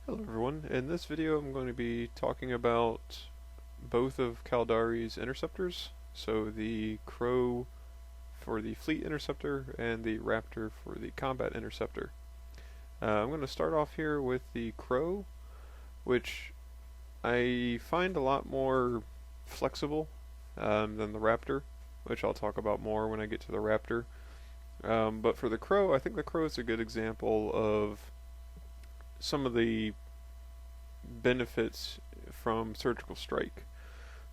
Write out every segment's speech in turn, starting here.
Hello everyone. In this video I'm going to be talking about both of Caldari's interceptors, so the CrowP for the fleet interceptor and the Raptor for the combat interceptor. I'm going to start off here with the CrowP, which I find a lot more flexible than the Raptor, which I'll talk about more when I get to the Raptor. But for the CrowP, I think the CrowP is a good example of some of the benefits from Surgical Strike.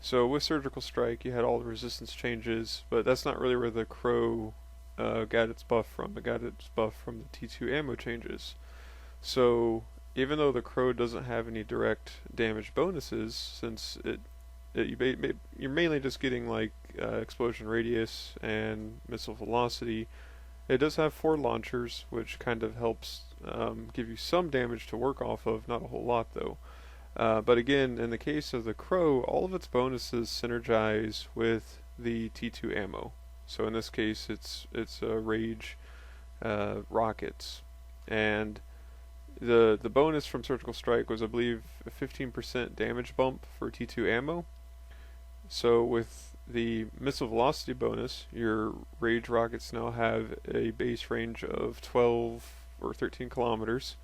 So with Surgical Strike, you had all the resistance changes, but that's not really where the CrowP got its buff from. It got its buff from the T2 ammo changes. So even though the CrowP doesn't have any direct damage bonuses, since you're mainly just getting like explosion radius and missile velocity, it does have 4 launchers, which kind of helps give you some damage to work off of, not a whole lot though. But again, in the case of the CrowP, all of its bonuses synergize with the T2 ammo. So in this case, it's Rage rockets, and the bonus from Surgical Strike was, I believe, a 15% damage bump for T2 ammo. So with the missile velocity bonus, your Rage rockets now have a base range of 12 or 13 kilometers.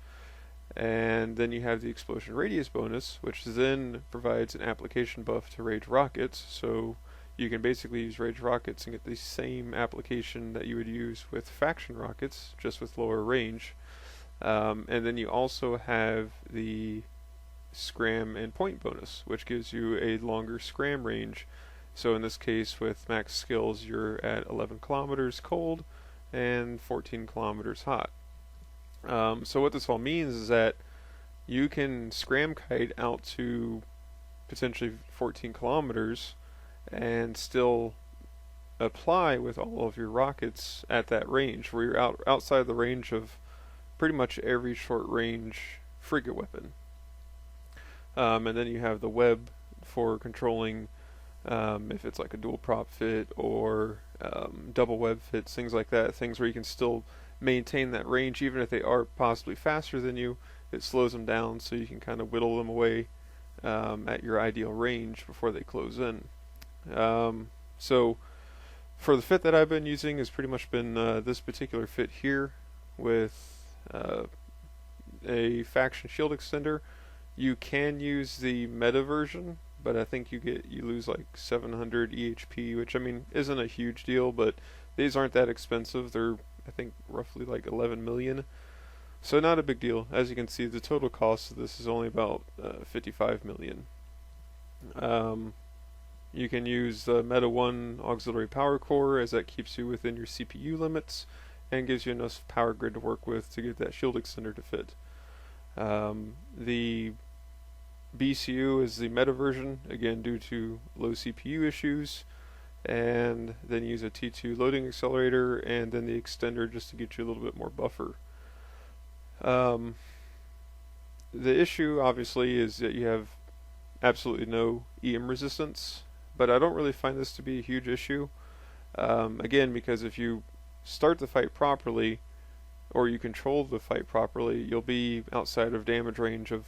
And then you have the explosion radius bonus, which then provides an application buff to Rage rockets. So you can basically use Rage rockets and get the same application that you would use with faction rockets, just with lower range. And then you also have the scram and point bonus, which gives you a longer scram range. So in this case, with max skills, you're at 11 kilometers cold and 14 kilometers hot. So what this all means is that you can scram kite out to potentially 14 kilometers and still apply with all of your rockets at that range, where you're outside the range of pretty much every short range frigate weapon. And then you have the web for controlling if it's like a dual prop fit or double web fits, things like that, things where you can still maintain that range even if they are possibly faster than you. It slows them down so you can kind of whittle them away at your ideal range before they close in. So for the fit that I've been using has pretty much been this particular fit here with a faction shield extender. You can use the meta version, but I think you lose like 700 EHP, which I mean isn't a huge deal, but these aren't that expensive. They're, I think, roughly like 11 million. So not a big deal. As you can see, the total cost of this is only about 55 million. You can use the Meta 1 auxiliary power core, as that keeps you within your CPU limits and gives you enough power grid to work with to get that shield extender to fit. The BCU is the meta version, again due to low CPU issues, and then use a T2 loading accelerator and then the extender just to get you a little bit more buffer. The issue obviously is that you have absolutely no EM resistance, but I don't really find this to be a huge issue. Again, because if you start the fight properly, or you control the fight properly, you'll be outside of damage range of,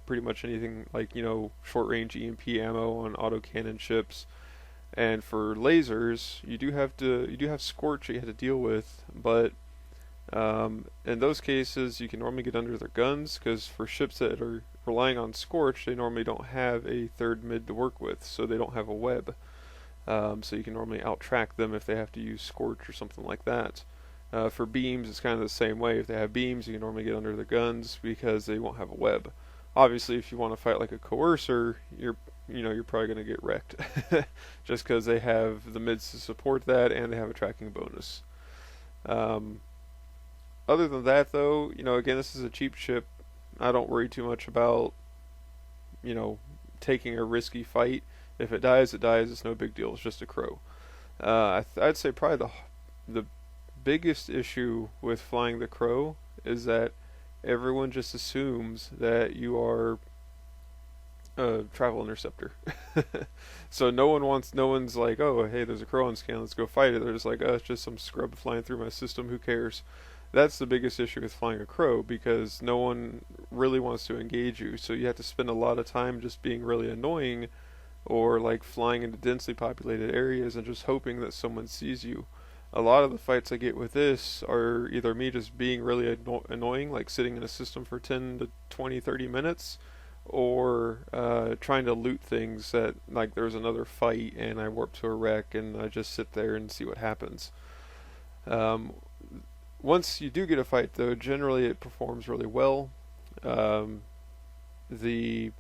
pretty much anything like, short range EMP ammo on autocannon ships. And for lasers, you do have Scorch that you have to deal with, but in those cases you can normally get under their guns, because for ships that are relying on Scorch, they normally don't have a third mid to work with, so they don't have a web. So you can normally out-track them if they have to use Scorch or something like that. For beams, it's kind of the same way. If they have beams, you can normally get under the guns because they won't have a web. Obviously, if you want to fight like a coercer, you're probably going to get wrecked just because they have the mids to support that and they have a tracking bonus. Other than that, though, again, this is a cheap ship. I don't worry too much about, taking a risky fight. If it dies, it dies. It's no big deal. It's just a CrowP. I'd say probably the biggest issue with flying the CrowP is that everyone just assumes that you are a travel interceptor. So no one's like, oh, hey, there's a CrowP on scan, let's go fight it. They're just like, oh, it's just some scrub flying through my system, who cares? That's the biggest issue with flying a crow, because no one really wants to engage you, so you have to spend a lot of time just being really annoying, or like flying into densely populated areas and just hoping that someone sees you. A lot of the fights I get with this are either me just being really annoying, like sitting in a system for 10 to 20, 30 minutes, or trying to loot things that, like, there's another fight and I warp to a wreck and I just sit there and see what happens. Um, Once you do get a fight, though, generally it performs really well. Um, the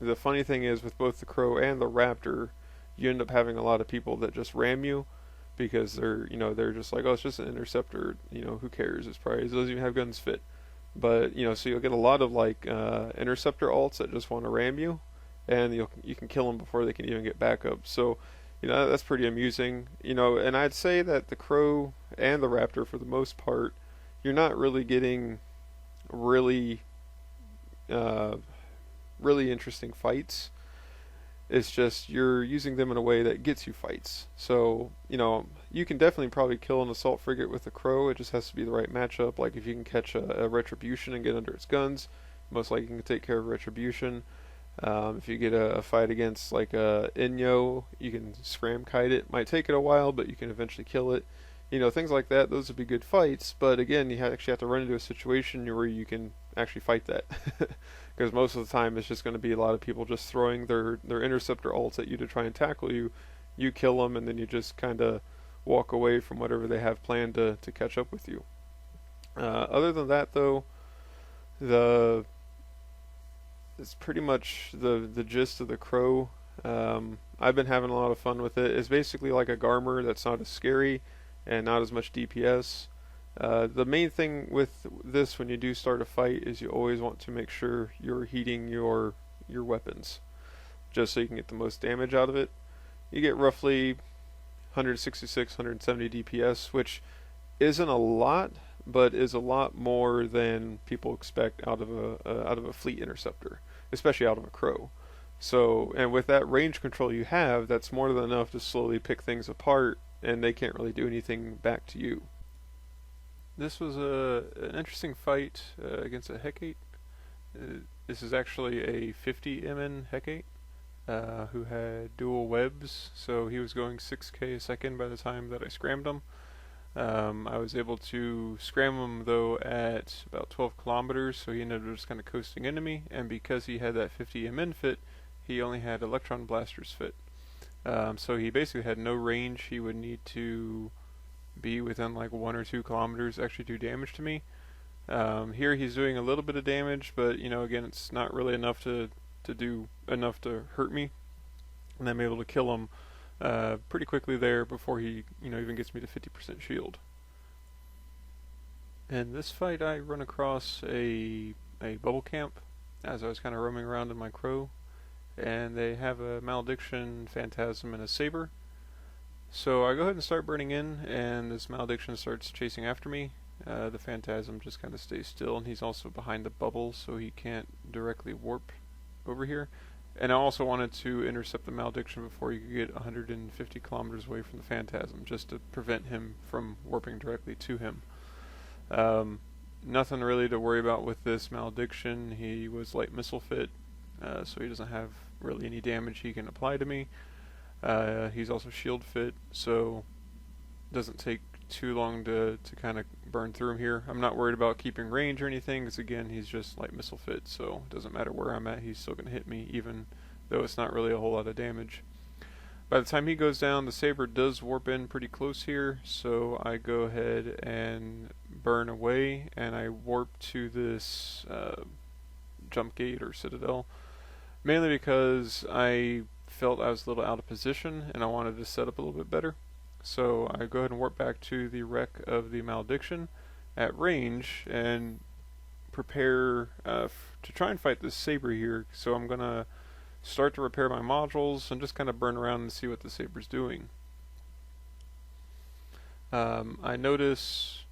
the funny thing is, with both the Crow and the Raptor, you end up having a lot of people that just ram you because they're just like, oh, it's just an Interceptor, who cares? It's probably, it doesn't even have guns fit. But so you'll get a lot of like Interceptor alts that just want to ram you, and you can kill them before they can even get back up. So that's pretty amusing. And I'd say that the Crow and the Raptor, for the most part, you're not really getting really uh, really interesting fights. It's just you're using them in a way that gets you fights. So, you can definitely probably kill an assault frigate with a Crow. It just has to be the right matchup. Like, if you can catch a Retribution and get under its guns, most likely you can take care of Retribution. If you get a fight against, like, a Inyo, you can scram kite it. Might take it a while, but you can eventually kill it. Things like that. Those would be good fights. But again, you actually have to run into a situation where you can actually fight that. Because most of the time it's just going to be a lot of people just throwing their Interceptor ults at you to try and tackle you. You kill them, and then you just kind of walk away from whatever they have planned to catch up with you. Other than that, though, the it's pretty much the gist of the Crow. I've been having a lot of fun with it. It's basically like a Garmer that's not as scary and not as much DPS. The main thing with this when you do start a fight is you always want to make sure you're heating your weapons, just so you can get the most damage out of it. You get roughly 166, 170 DPS, which isn't a lot, but is a lot more than people expect out of a fleet interceptor, especially out of a Crow. So, and with that range control you have, that's more than enough to slowly pick things apart, and they can't really do anything back to you. This was an interesting fight against a Hecate. This is actually a 50 MN Hecate who had dual webs, so he was going 6k a second by the time that I scrammed him. I was able to scram him, though, at about 12 kilometers, so he ended up just kind of coasting into me, and because he had that 50 MN fit, he only had electron blasters fit. So he basically had no range. He would need to be within like 1 or 2 kilometers to actually do damage to me. Here he's doing a little bit of damage, but again, it's not really enough to do enough to hurt me, and I'm able to kill him pretty quickly there before he even gets me to 50% shield. In this fight, I run across a bubble camp as I was kind of roaming around in my Crow, and they have a Malediction, Phantasm, and a Saber. So I go ahead and start burning in, and this Malediction starts chasing after me. The Phantasm just kind of stays still, and he's also behind the bubble, so he can't directly warp over here. And I also wanted to intercept the Malediction before you could get 150 kilometers away from the Phantasm, just to prevent him from warping directly to him. Nothing really to worry about with this Malediction. He was light missile fit, so he doesn't have really any damage he can apply to me. He's also shield fit, so it doesn't take too long to kind of burn through him here. I'm not worried about keeping range or anything, because again, he's just light missile fit, so it doesn't matter where I'm at, he's still going to hit me, even though it's not really a whole lot of damage. By the time he goes down, the Saber does warp in pretty close here, so I go ahead and burn away, and I warp to this jump gate or citadel, mainly because I felt I was a little out of position and I wanted to set up a little bit better. So I go ahead and warp back to the wreck of the Malediction at range and prepare to try and fight this Saber here. So I'm going to start to repair my modules and just kind of burn around and see what the Saber's doing. I notice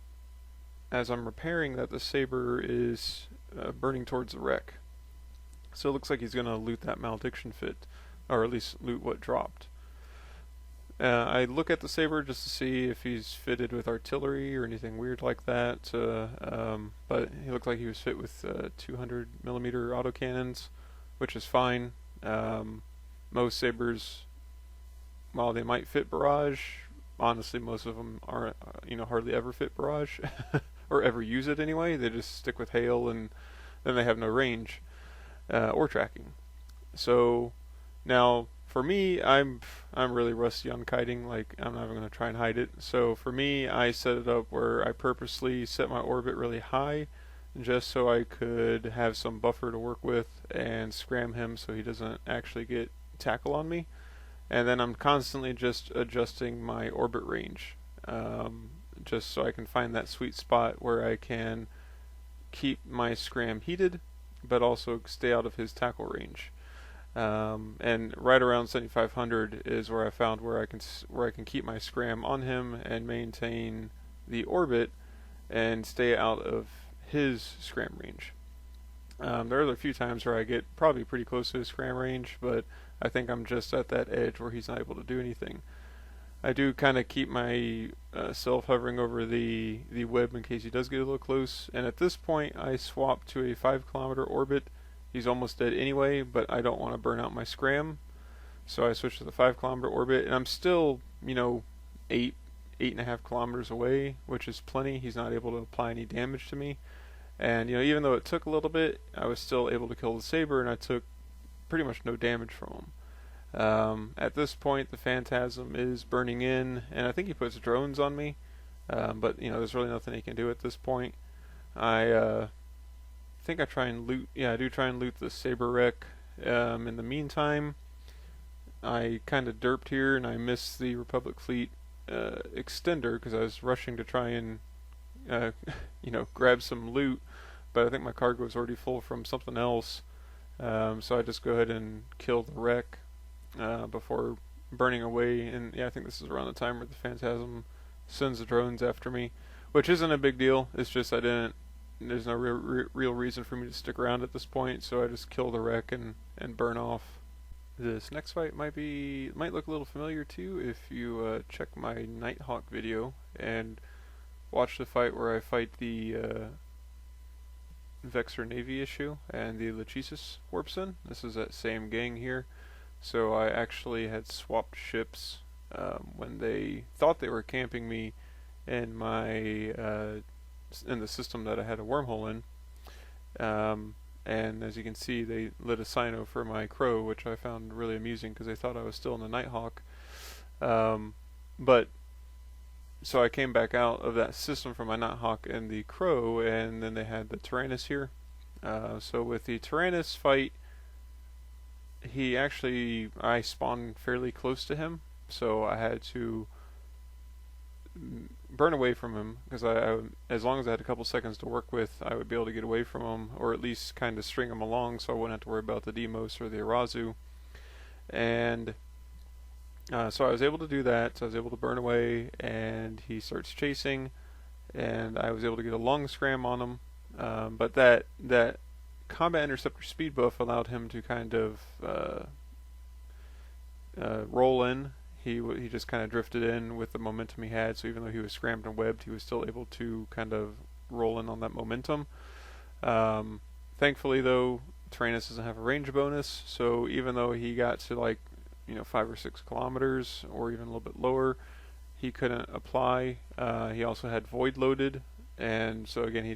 as I'm repairing that the Saber is burning towards the wreck. So it looks like he's going to loot that Malediction fit, or at least loot what dropped. I look at the saber just to see if he's fitted with artillery or anything weird like that. But he looked like he was fit with 200 millimeter autocannons, which is fine. Um, Most sabers, while they might fit barrage, honestly, most of them aren't, hardly ever fit barrage or ever use it anyway. They just stick with hail, and then they have no range or tracking. So now for me, I'm really rusty on kiting. Like I'm not even gonna try and hide it. So for me, I set it up where I purposely set my orbit really high, just so I could have some buffer to work with and scram him so he doesn't actually get tackle on me. And then I'm constantly just adjusting my orbit range, just so I can find that sweet spot where I can keep my scram heated, but also stay out of his tackle range. And right around 7500 is where I found where I can keep my scram on him and maintain the orbit and stay out of his scram range. There are a few times where I get probably pretty close to his scram range, but I think I'm just at that edge where he's not able to do anything. I do kind of keep my self hovering over the web in case he does get a little close, and at this point I swap to a 5 kilometer orbit. He's almost dead anyway, but I don't want to burn out my scram, so I switch to the 5 kilometer orbit, and I'm still, 8.5 kilometers away, which is plenty. He's not able to apply any damage to me, and even though it took a little bit, I was still able to kill the saber, and I took pretty much no damage from him. At this point, the Phantasm is burning in, and I think he puts drones on me, but there's really nothing he can do at this point. I think I try and loot. Yeah, I do try and loot the saber wreck. In the meantime, I kind of derped here, and I missed the Republic fleet extender because I was rushing to try and uh, grab some loot, but I think my cargo was already full from something else. So I just go ahead and kill the wreck before burning away. And yeah, I think this is around the time where the Phantasm sends the drones after me, which isn't a big deal. It's just I didn't. There's no real reason for me to stick around at this point, so I just kill the wreck and burn off. This next fight might look a little familiar too if you check my Nighthawk video and watch the fight where I fight the Vexor Navy issue and the Lachesis warps in. This is that same gang here. So I actually had swapped ships when they thought they were camping me in my in the system that I had a wormhole in. And as you can see, they lit a Sino for my Crow, which I found really amusing because they thought I was still in the Nighthawk. But so I came back out of that system for my Nighthawk and the Crow, and then they had the Tyrannus here. So with the Tyrannus fight, I spawned fairly close to him, so I had to burn away from him because as long as I had a couple seconds to work with, I would be able to get away from him, or at least kind of string him along, so I wouldn't have to worry about the Demos or the Arazu. And so I was able to do that. So I was able to burn away, and he starts chasing, and I was able to get a long scram on him. But that combat interceptor speed buff allowed him to kind of roll in. He just kind of drifted in with the momentum he had, so even though he was scrammed and webbed, he was still able to kind of roll in on that momentum. Thankfully, though, Tyrannus doesn't have a range bonus, so even though he got to 5 or 6 kilometers, or even a little bit lower, he couldn't apply. He also had void loaded, and so again,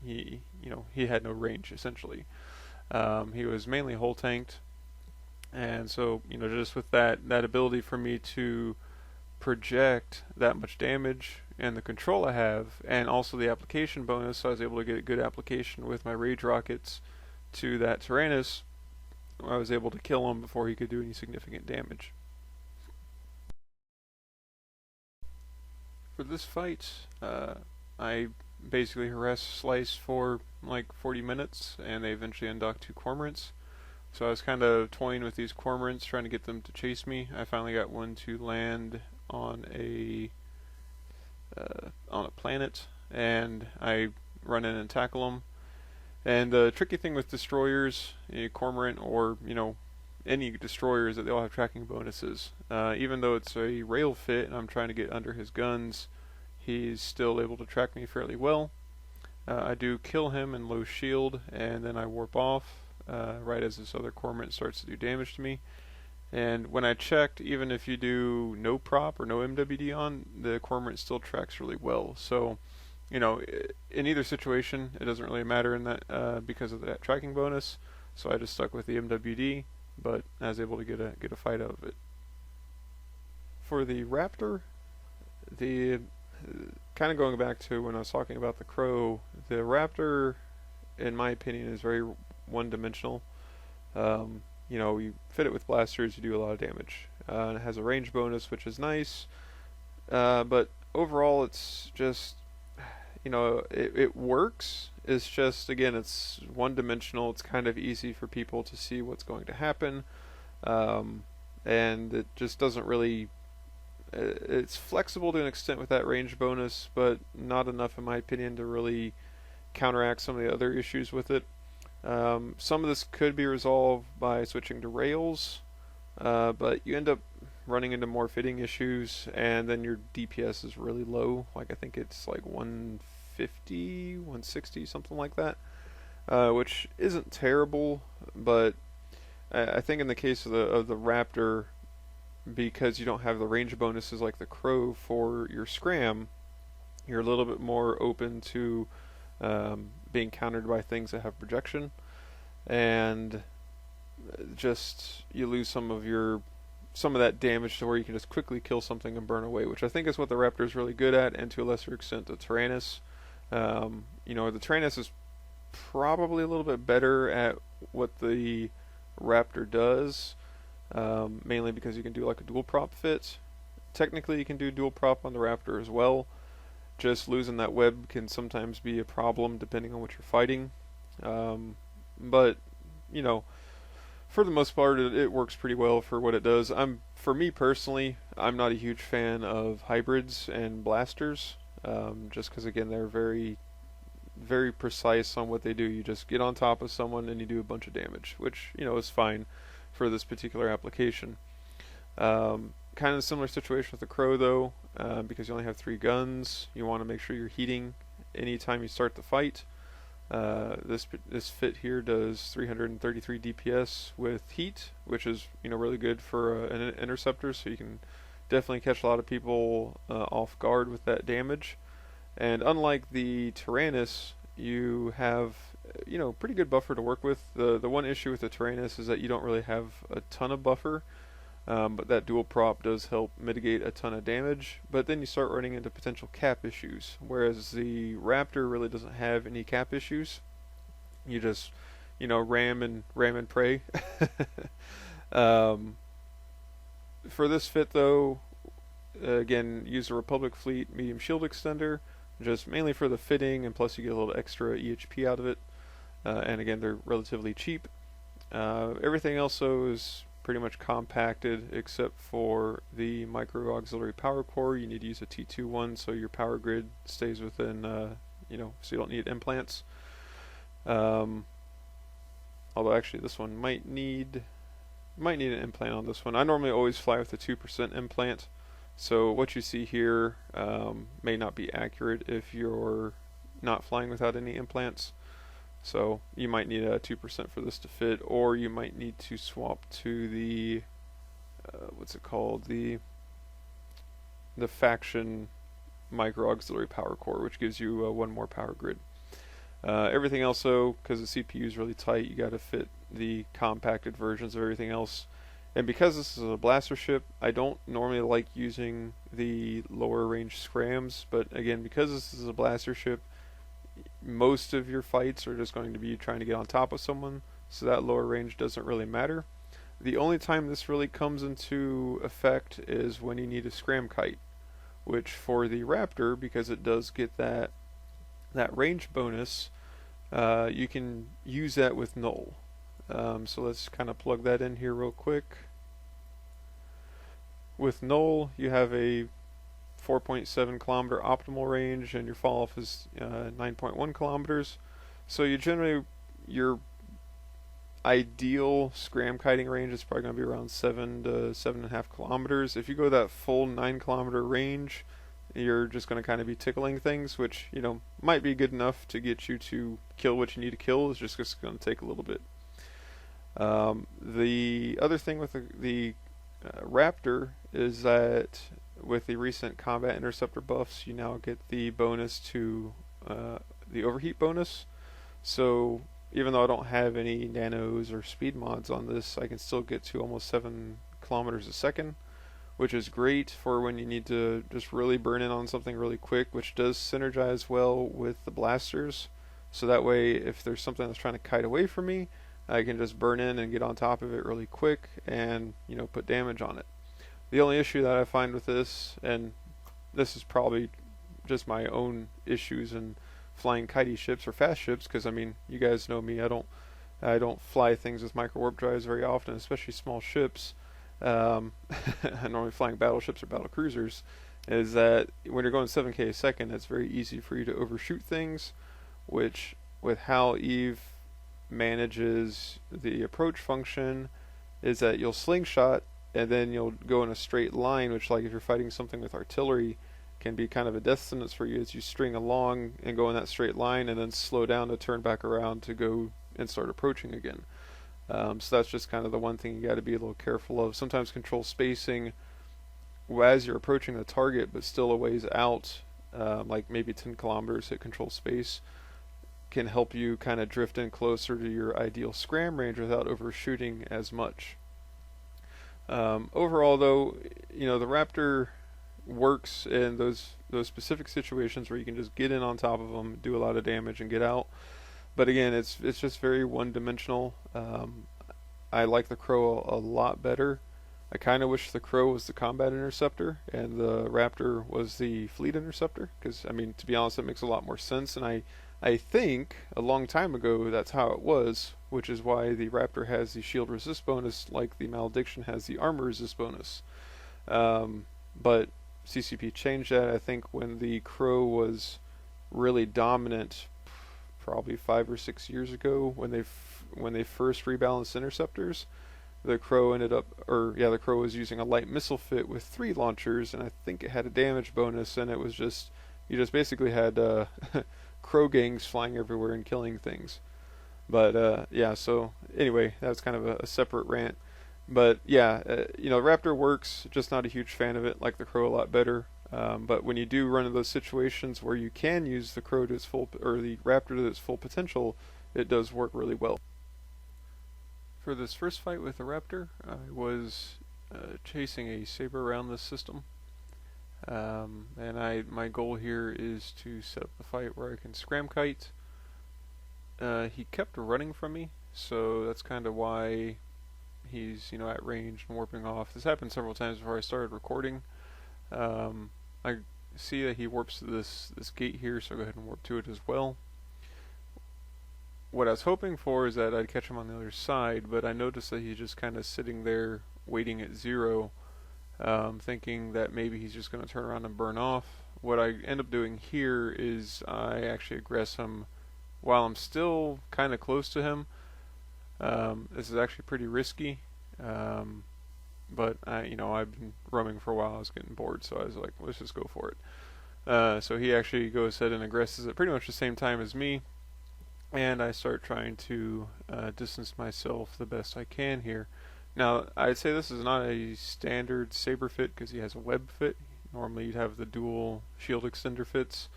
he had no range essentially. He was mainly hull tanked. And so, just with that ability for me to project that much damage and the control I have, and also the application bonus, so I was able to get a good application with my rage rockets to that Tyrannus. I was able to kill him before he could do any significant damage. For this fight, I basically harassed Slice for like 40 minutes, and they eventually undocked 2 cormorants. So I was kind of toying with these cormorants, trying to get them to chase me. I finally got one to land on a planet, and I run in and tackle them. And the tricky thing with destroyers, a cormorant or any destroyers that they all have tracking bonuses. Even though it's a rail fit and I'm trying to get under his guns, he's still able to track me fairly well. I do kill him in low shield, and then I warp off right as this other cormorant starts to do damage to me. And when I checked, even if you do no prop or no MWD on, the cormorant still tracks really well. So, you know, in either situation, it doesn't really matter in that because of that tracking bonus. So I just stuck with the MWD, but I was able to get a fight out of it. For the Raptor, the kind of going back to when I was talking about the Crow, the Raptor, in my opinion, is very one-dimensional. You know, you fit it with blasters, you do a lot of damage. And it has a range bonus, which is nice, but overall, it's just, you know, it works. It's just, again, it's one-dimensional. It's kind of easy for people to see what's going to happen, and it just doesn't really. It's flexible to an extent with that range bonus, but not enough, in my opinion, to really counteract some of the other issues with it. Some of this could be resolved by switching to rails, but you end up running into more fitting issues, and then your DPS is really low. Like, I think it's like 150, 160, something like that, which isn't terrible, but I think in the case of the Raptor, because you don't have the range bonuses like the Crow for your scram, you're a little bit more open to being countered by things that have projection, and just you lose some of that damage to where you can just quickly kill something and burn away, which I think is what the Raptor is really good at, and to a lesser extent the Tyrannus. You know, the Tyrannus is probably a little bit better at what the Raptor does, mainly because you can do like a dual prop fit. Technically you can do dual prop on the Raptor as well. Just losing that web can sometimes be a problem depending on what you're fighting. But, you know, for the most part, it works pretty well for what it does. For me personally, I'm not a huge fan of hybrids and blasters, just because, again, they're very, very precise on what they do. You just get on top of someone and you do a bunch of damage, which, you know, is fine for this particular application. Kind of a similar situation with the Crow, though, because you only have 3 guns. You want to make sure you're heating anytime you start the fight. This fit here does 333 DPS with heat, which is, you know, really good for an interceptor. So you can definitely catch a lot of people off guard with that damage. And unlike the Tyrannus, you have, you know, pretty good buffer to work with. The one issue with the Tyrannus is that you don't really have a ton of buffer. But that dual prop does help mitigate a ton of damage. But then you start running into potential cap issues, whereas the Raptor really doesn't have any cap issues. You just, you know, ram and pray. For this fit, though, again, use a Republic Fleet medium shield extender, just mainly for the fitting, and plus you get a little extra EHP out of it. And again, they're relatively cheap. Everything else, though, is pretty much compacted except for the micro auxiliary power core. You need to use a T2 one so your power grid stays within, you know, so you don't need implants. Although actually this one might need an implant on this one. I normally always fly with a 2% implant, so what you see here may not be accurate if you're not flying without any implants. So you might need a 2% for this to fit, or you might need to swap to the what's it called, the faction micro auxiliary power core, which gives you one more power grid. Everything else, though, because the CPU is really tight, you got to fit the compacted versions of everything else. And because this is a blaster ship, I don't normally like using the lower range scrams, but again, because this is a blaster ship, most of your fights are just going to be trying to get on top of someone, so that lower range doesn't really matter. The only time this really comes into effect is when you need a scram kite, which for the Raptor, because it does get that range bonus, you can use that with null. So let's kind of plug that in here real quick. With null, you have a 4.7 kilometer optimal range, and your fall off is 9.1 kilometers. So you generally, your ideal scram kiting range is probably going to be around 7 to 7.5 kilometers. If you go that full 9 kilometer range, you're just going to kind of be tickling things, which might be good enough to get you to kill what you need to kill. It's just going to take a little bit. The other thing with the Raptor is that with the recent combat interceptor buffs, you now get the bonus to the overheat bonus. So even though I don't have any nanos or speed mods on this, I can still get to almost 7 kilometers a second, which is great for when you need to just really burn in on something really quick, which does synergize well with the blasters. So that way, if there's something that's trying to kite away from me, I can just burn in and get on top of it really quick and put damage on it. The only issue that I find with this, and this is probably just my own issues in flying kitey ships or fast ships, because I mean, you guys know me, I don't fly things with micro warp drives very often, especially small ships. I'm normally flying battleships or battle cruisers. Is that when you're going 7k a second, it's very easy for you to overshoot things, which with how Eve manages the approach function is that you'll slingshot and then you'll go in a straight line, which, like if you're fighting something with artillery, can be kind of a death sentence for you as you string along and go in that straight line and then slow down to turn back around to go and start approaching again. So that's just kind of the one thing you got to be a little careful of. Sometimes control spacing as you're approaching the target but still a ways out, like maybe 10 kilometers hit control space, can help you kind of drift in closer to your ideal scram range without overshooting as much. Overall though, the Raptor works in those specific situations where you can just get in on top of them, do a lot of damage, and get out. But again, it's just very one-dimensional. I like the CrowP a lot better. I kind of wish the CrowP was the combat interceptor and the Raptor was the fleet interceptor, because I mean, to be honest, it makes a lot more sense. And I think a long time ago that's how it was, which is why the Raptor has the shield resist bonus, like the Malediction has the armor resist bonus. But CCP changed that, I think, when the CrowP was really dominant, probably 5 or 6 years ago, when they first rebalanced interceptors. The CrowP the CrowP was using a light missile fit with 3 launchers, and I think it had a damage bonus, and it was you just basically had crow gangs flying everywhere and killing things. But yeah, so anyway, that's kind of a separate rant. But yeah, Raptor works, just not a huge fan of it. Like the CrowP a lot better. But when you do run into those situations where you can use the CrowP to its full, or the Raptor to its full potential, it does work really well. For this first fight with the Raptor, I was chasing a saber around this system. And my goal here is to set up the fight where I can scram kite. He kept running from me, so that's kind of why he's at range and warping off. This happened several times before I started recording. I see that he warps to this gate here, so I'll go ahead and warp to it as well. What I was hoping for is that I'd catch him on the other side, but I noticed that he's just kind of sitting there waiting at 0, thinking that maybe he's just going to turn around and burn off. What I end up doing here is I actually aggress him while I'm still kind of close to him. This is actually pretty risky, but I've been roaming for a while. I was getting bored, so I was like, let's just go for it. So he actually goes ahead and aggresses at pretty much the same time as me, and I start trying to distance myself the best I can here. Now, I'd say this is not a standard saber fit because he has a web fit. Normally you'd have the dual shield extender fits.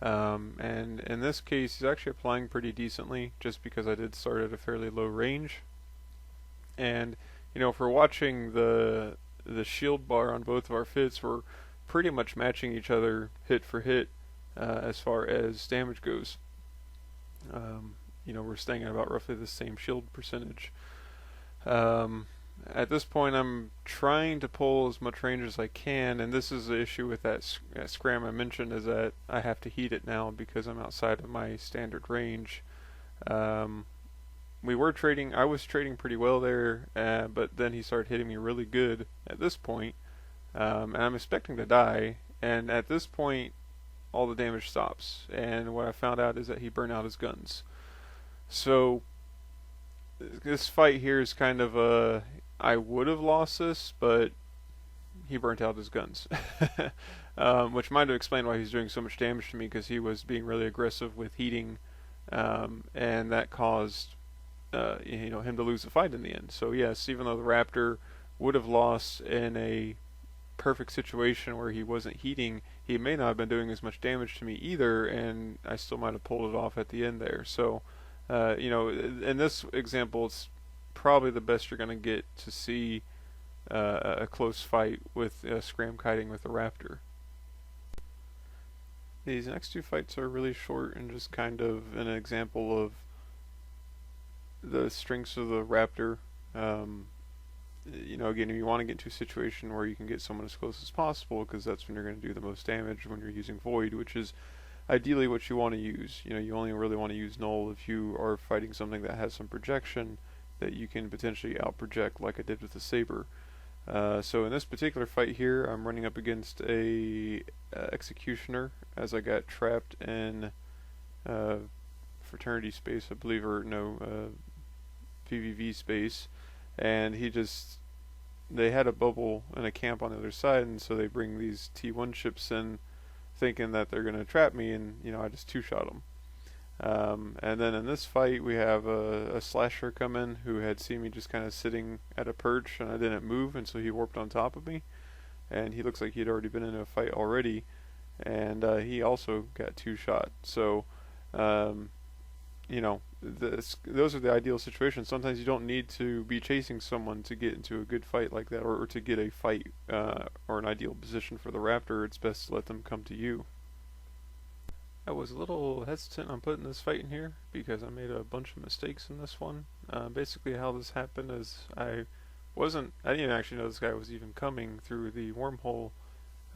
And in this case, he's actually applying pretty decently, just because I did start at a fairly low range. And for watching the shield bar on both of our fits, we're pretty much matching each other hit for hit as far as damage goes. We're staying at about roughly the same shield percentage. At this point, I'm trying to pull as much range as I can, and this is the issue with that scram I mentioned, is that I have to heat it now because I'm outside of my standard range. I was trading pretty well there, but then he started hitting me really good at this point, and I'm expecting to die, and at this point, all the damage stops, and what I found out is that he burned out his guns. So this fight here is kind of a I would have lost this, but he burnt out his guns, which might have explained why he's doing so much damage to me because he was being really aggressive with heating, and that caused him to lose the fight in the end. So yes, even though the Raptor would have lost in a perfect situation where he wasn't heating, he may not have been doing as much damage to me either, and I still might have pulled it off at the end there. So, in this example, it's probably the best you're going to get to see a close fight with scram kiting with the Raptor. These next two fights are really short and just kind of an example of the strengths of the Raptor. Again, if you want to get into a situation where you can get someone as close as possible, because that's when you're going to do the most damage when you're using Void, which is ideally what you want to use. You only really want to use Null if you are fighting something that has some projection that you can potentially out-project, like I did with the Saber. So in this particular fight here, I'm running up against a Executioner, as I got trapped in Fraternity space, I believe, or no, PvP space, and they had a bubble and a camp on the other side, and so they bring these T1 ships in thinking that they're going to trap me, and I just two-shot them. And then in this fight we have a slasher come in who had seen me just kind of sitting at a perch and I didn't move, and so he warped on top of me, and he looks like he'd already been in a fight already, and he also got two-shot. So those are the ideal situations. Sometimes you don't need to be chasing someone to get into a good fight like that, or to get a fight or an ideal position for the Raptor. It's best to let them come to you. I was a little hesitant on putting this fight in here because I made a bunch of mistakes in this one. Basically how this happened is I didn't actually know this guy was even coming through the wormhole.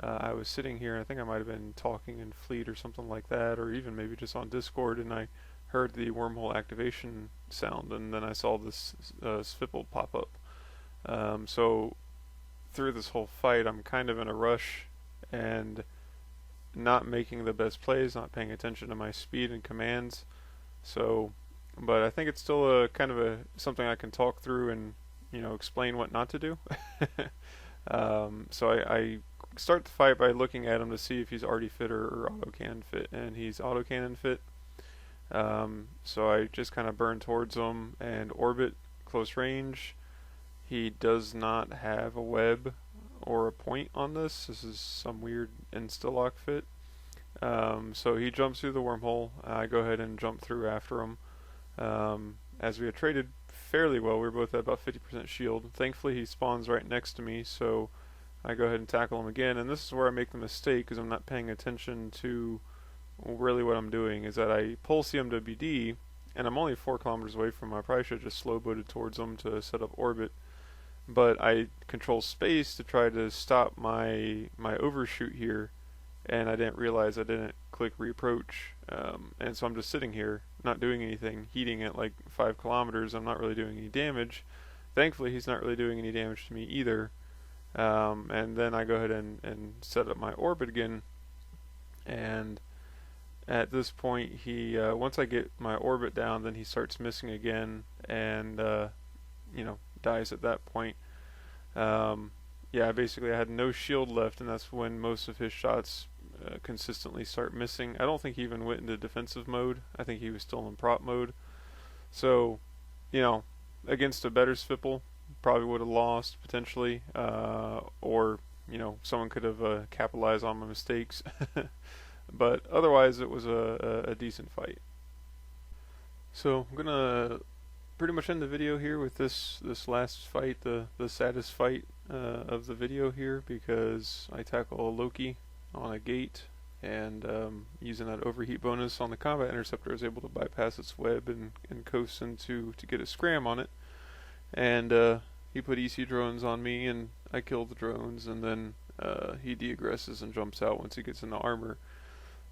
I was sitting here, and I think I might have been talking in Fleet or something like that, or even maybe just on Discord, and I heard the wormhole activation sound, and then I saw this Svipple pop up. So through this whole fight, I'm kind of in a rush and not making the best plays, not paying attention to my speed and commands. So, but I think it's still a kind of something I can talk through and explain what not to do. So I start the fight by looking at him to see if he's already fit or auto-cannon fit, and he's auto-cannon fit. So I just kind of burn towards him and orbit close range. He does not have a web or a point on this. This is some weird insta-lock fit. So he jumps through the wormhole. I go ahead and jump through after him. As we had traded fairly well, we were both at about 50% shield. Thankfully he spawns right next to me, so I go ahead and tackle him again, and this is where I make the mistake because I'm not paying attention to really what I'm doing, is that I pull CMWD, and I'm only 4 kilometers away from him. I probably should have just slow-booted towards him to set up orbit, but I control space to try to stop my overshoot here, and I didn't realize I didn't click reapproach, and so I'm just sitting here not doing anything, heating at like 5 kilometers. I'm not really doing any damage. Thankfully he's not really doing any damage to me either. And then I go ahead and set up my orbit again, and at this point he once I get my orbit down, then he starts missing again, and dies at that point. Basically I had no shield left, and that's when most of his shots consistently start missing. I don't think he even went into defensive mode. I think he was still in prop mode. So against a better Svipple, probably would have lost potentially, or someone could have capitalized on my mistakes. But otherwise it was a decent fight. So I'm gonna pretty much end the video here with this last fight, the saddest fight of the video here, because I tackle Loki on a gate, and using that overheat bonus on the combat interceptor, I was able to bypass its web and coast into to get a scram on it. And he put EC drones on me, and I kill the drones, and then he de-aggresses and jumps out once he gets into armor.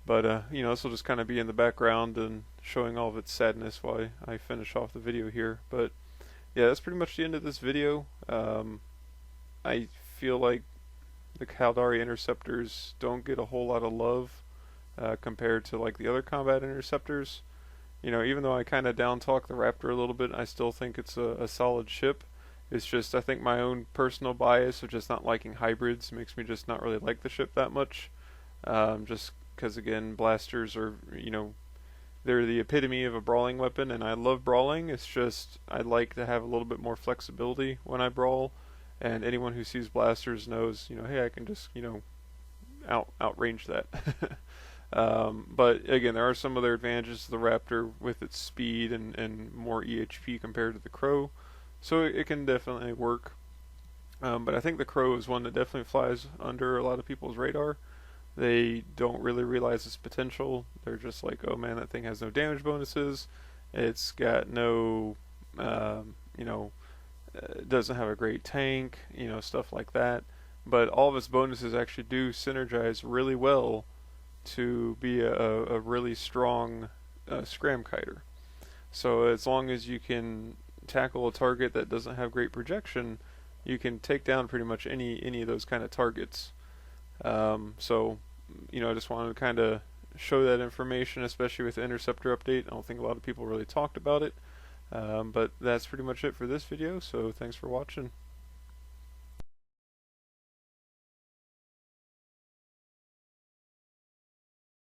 But this will just kind of be in the background and showing all of its sadness while I finish off the video here. But yeah, that's pretty much the end of this video. I feel like the Caldari interceptors don't get a whole lot of love compared to like the other combat interceptors. even though I kind of down talk the Raptor a little bit, I still think it's a solid ship. It's just I think my own personal bias of just not liking hybrids makes me just not really like the ship that much. Just because again, blasters are they're the epitome of a brawling weapon, and I love brawling. It's just I like to have a little bit more flexibility when I brawl, and anyone who sees blasters knows, hey, I can just outrange that. But again, there are some other advantages to the Raptor with its speed and more EHP compared to the Crow, so it can definitely work. But I think the Crow is one that definitely flies under a lot of people's radar. They don't really realize its potential. They're just like, oh man, that thing has no damage bonuses. It's got no, doesn't have a great tank, stuff like that. But all of its bonuses actually do synergize really well to be a really strong scram kiter. So as long as you can tackle a target that doesn't have great projection, you can take down pretty much any of those kind of targets. I just wanted to kind of show that information, especially with the Interceptor update. I don't think a lot of people really talked about it. But that's pretty much it for this video, so thanks for watching.